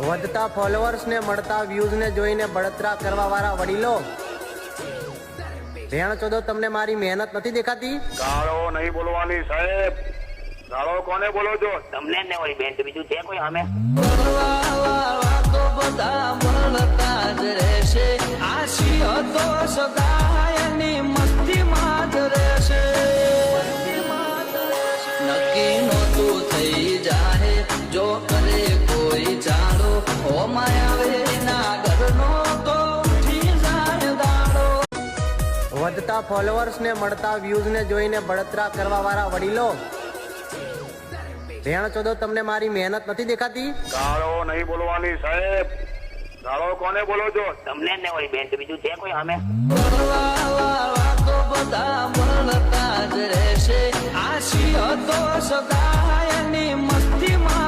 વધતા ફોલોઅર્સ ને મળતા વ્યૂઝ ને જોઈને બળતરા કરવા વાળા વડીલો, રેણ ચોદો તમને મારી મહેનત નથી દેખાતી? ગાળો નહીં બોલવાની સાહેબ. ગાળો કોને બોલો છો? તમને ને વળી બેન તો બીજું છે કોઈ અમે? તો બધા મળતા જ રહેશે, આશીઓ તો સદાયની મસ્તીમાં જ રહેશે. નક્કી નહોતું થઈ જાહે જો કરે કોઈ ચાલો, ઓ માયાવે ના ઘરનો તો ઉઠી જાય દાડો. વધતા ફોલોઅર્સ ને મળતા વ્યૂઝ ને જોઈને બળતરા કરવા વાળા વડીલો, રેણ ચોદો તમને મારી મહેનત નથી દેખાતી? ગાળો નહીં બોલવાની સાહેબ. ગાળો કોને બોલો છો? તમને ને વળી બેન તો બીજું છે કોઈ અમે? તો બધા મળતા જ રહેશે, આશીઓ તો સદાયની મસ્તીમાં